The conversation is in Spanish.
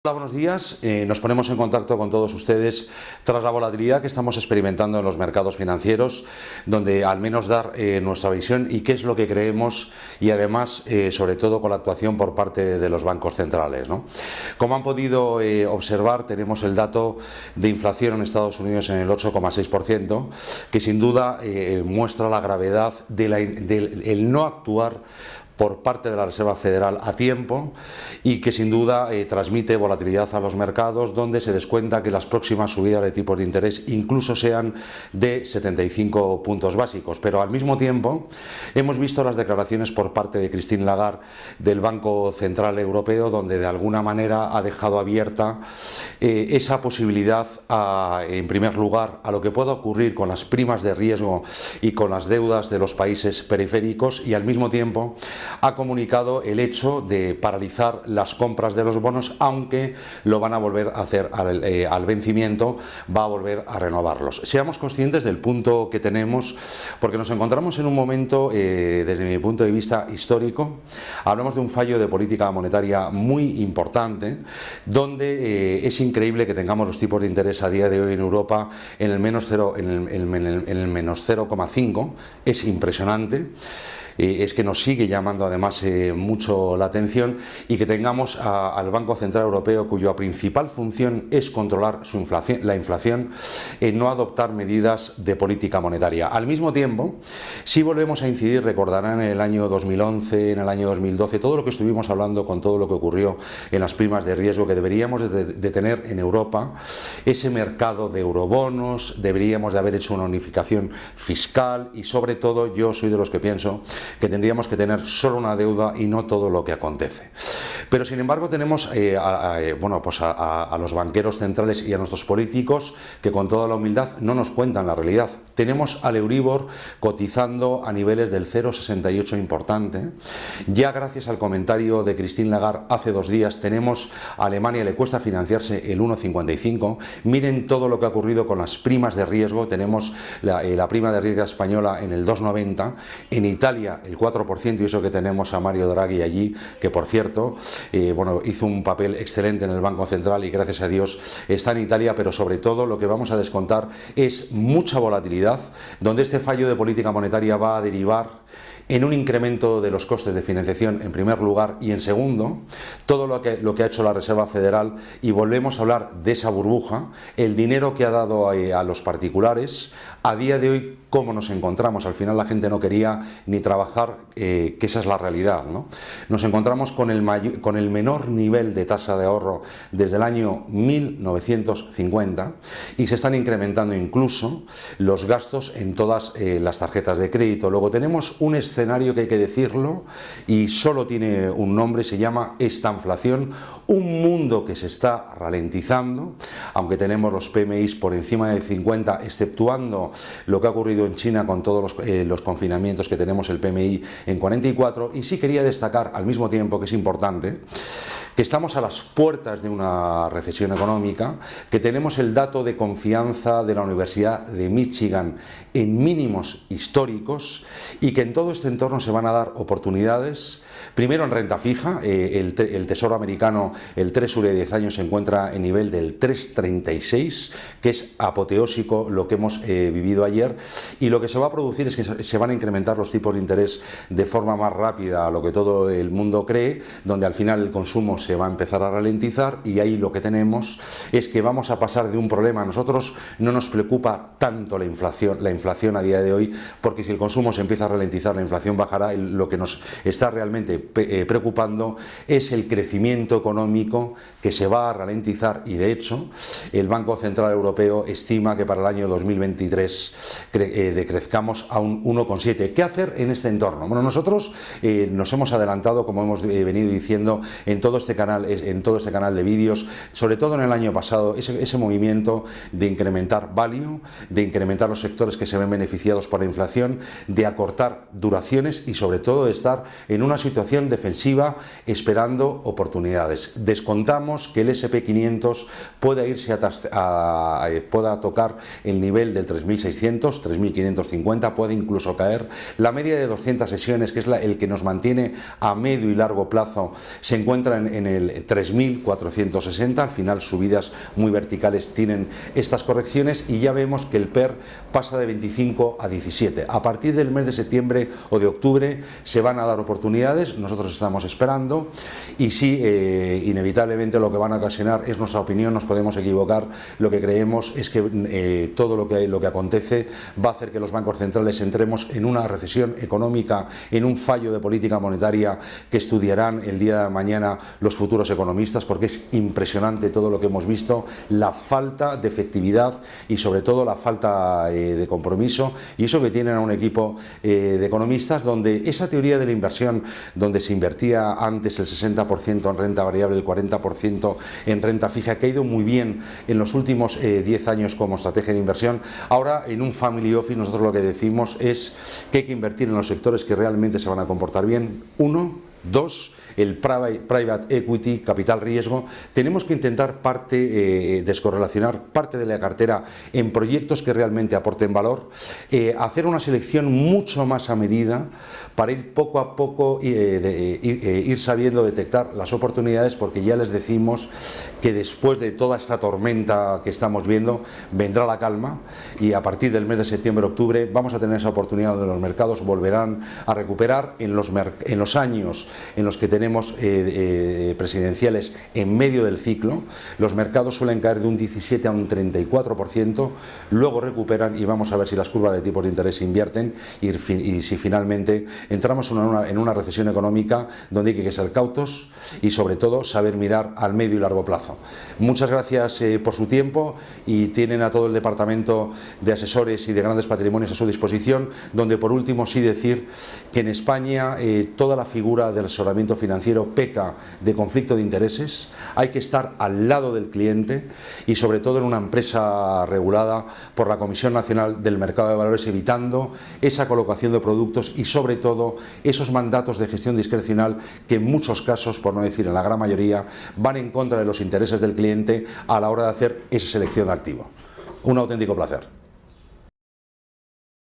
Hola, buenos días. Nos ponemos en contacto con todos ustedes tras la volatilidad que estamos experimentando en los mercados financieros, donde al menos dar nuestra visión y qué es lo que creemos y además, sobre todo, con la actuación por parte de los bancos centrales, ¿no? Como han podido observar, tenemos el dato de inflación en Estados Unidos en el 8,6%, que sin duda muestra la gravedad del no actuar por parte de la Reserva Federal a tiempo y que sin duda transmite volatilidad a los mercados, donde se descuenta que las próximas subidas de tipos de interés incluso sean de 75 puntos básicos. Pero al mismo tiempo hemos visto las declaraciones por parte de Christine Lagarde del Banco Central Europeo, donde de alguna manera ha dejado abierta esa posibilidad en primer lugar a lo que pueda ocurrir con las primas de riesgo y con las deudas de los países periféricos, y al mismo tiempo ha comunicado el hecho de paralizar las compras de los bonos, aunque lo van a volver a hacer al vencimiento, va a volver a renovarlos. Seamos conscientes del punto que tenemos, porque nos encontramos en un momento, desde mi punto de vista histórico, hablamos de un fallo de política monetaria muy importante, donde es increíble que tengamos los tipos de interés a día de hoy en Europa en el menos 0,5, es impresionante. Es que nos sigue llamando además mucho la atención, y que tengamos al Banco Central Europeo, cuya principal función es controlar la inflación, no adoptar medidas de política monetaria. Al mismo tiempo, si volvemos a incidir, recordarán en el año 2011, en el año 2012, todo lo que estuvimos hablando con todo lo que ocurrió en las primas de riesgo, que deberíamos de tener en Europa ese mercado de eurobonos, deberíamos de haber hecho una unificación fiscal, y sobre todo yo soy de los que pienso que tendríamos que tener solo una deuda y no todo lo que acontece. Pero sin embargo tenemos a los banqueros centrales y a nuestros políticos que con toda la humildad no nos cuentan la realidad. Tenemos al Euribor cotizando a niveles del 0,68 importante. Ya gracias al comentario de Christine Lagarde hace 2 días tenemos a Alemania le cuesta financiarse el 1,55. Miren todo lo que ha ocurrido con las primas de riesgo. Tenemos la prima de riesgo española en el 2,90. En Italia el 4%, y eso que tenemos a Mario Draghi allí, que por cierto hizo un papel excelente en el Banco Central y gracias a Dios está en Italia. Pero sobre todo lo que vamos a descontar es mucha volatilidad, donde este fallo de política monetaria va a derivar en un incremento de los costes de financiación en primer lugar, y en segundo, todo lo que ha hecho la Reserva Federal, y volvemos a hablar de esa burbuja, el dinero que ha dado a los particulares. A día de hoy, ¿cómo nos encontramos? Al final la gente no quería ni trabajar, que esa es la realidad, ¿no? Nos encontramos con el menor nivel de tasa de ahorro desde el año 1950, y se están incrementando incluso los gastos en todas las tarjetas de crédito. Luego tenemos un escenario que hay que decirlo y solo tiene un nombre, se llama estanflación, un mundo que se está ralentizando, aunque tenemos los PMIs por encima de 50, exceptuando lo que ha ocurrido en China con todos los confinamientos, que tenemos el PMI en 44. Y sí quería destacar al mismo tiempo, que es importante, que estamos a las puertas de una recesión económica, que tenemos el dato de confianza de la Universidad de Michigan en mínimos históricos, y que en todo este entorno se van a dar oportunidades. Primero en renta fija, el Tesoro americano, el Treasury de 10 años se encuentra en nivel del 3,36, que es apoteósico lo que hemos vivido ayer, y lo que se va a producir es que se van a incrementar los tipos de interés de forma más rápida a lo que todo el mundo cree, donde al final el consumo se va a empezar a ralentizar, y ahí lo que tenemos es que vamos a pasar de un problema. A nosotros no nos preocupa tanto la inflación a día de hoy, porque si el consumo se empieza a ralentizar, la inflación bajará. Lo que nos está realmente preocupando es el crecimiento económico, que se va a ralentizar, y de hecho el Banco Central Europeo estima que para el año 2023 decrezcamos a un 1,7. ¿Qué hacer en este entorno? Bueno, nosotros nos hemos adelantado, como hemos venido diciendo en todo este canal de vídeos, sobre todo en el año pasado, ese movimiento de incrementar value, de incrementar los sectores que se ven beneficiados por la inflación, de acortar duraciones y sobre todo de estar en una situación situación defensiva esperando oportunidades. Descontamos que el S&P 500 pueda tocar el nivel del 3.600, 3.550, puede incluso caer. La media de 200 sesiones, que es el que nos mantiene a medio y largo plazo, se encuentra en el 3.460. Al final, subidas muy verticales tienen estas correcciones y ya vemos que el PER pasa de 25 a 17. A partir del mes de septiembre o de octubre se van a dar oportunidades, nosotros estamos esperando, y sí, inevitablemente lo que van a ocasionar es nuestra opinión, nos podemos equivocar. Lo que creemos es que todo lo que acontece va a hacer que los bancos centrales entremos en una recesión económica, en un fallo de política monetaria que estudiarán el día de mañana los futuros economistas, porque es impresionante todo lo que hemos visto, la falta de efectividad y sobre todo la falta de compromiso, y eso que tienen a un equipo de economistas donde esa teoría de la inversión, donde se invertía antes el 60% en renta variable, el 40% en renta fija, que ha ido muy bien en los últimos 10 años como estrategia de inversión, ahora en un family office nosotros lo que decimos es que hay que invertir en los sectores que realmente se van a comportar bien. Uno. Dos, el private equity, capital riesgo. Tenemos que intentar descorrelacionar parte de la cartera en proyectos que realmente aporten valor, hacer una selección mucho más a medida para ir poco a poco ir sabiendo detectar las oportunidades, porque ya les decimos que después de toda esta tormenta que estamos viendo vendrá la calma, y a partir del mes de septiembre-octubre vamos a tener esa oportunidad donde los mercados volverán a recuperar. En los años en los que tenemos presidenciales en medio del ciclo, los mercados suelen caer de un 17 a un 34%, luego recuperan y vamos a ver si las curvas de tipos de interés invierten y si finalmente entramos en una recesión económica donde hay que ser cautos y sobre todo saber mirar al medio y largo plazo. Muchas gracias por su tiempo, y tienen a todo el departamento de asesores y de grandes patrimonios a su disposición, donde por último sí decir que en España toda la figura del asesoramiento financiero peca de conflicto de intereses. Hay que estar al lado del cliente y sobre todo en una empresa regulada por la Comisión Nacional del Mercado de Valores, evitando esa colocación de productos y sobre todo esos mandatos de gestión discrecional que en muchos casos, por no decir en la gran mayoría, van en contra de los intereses del cliente a la hora de hacer esa selección de activo. Un auténtico placer.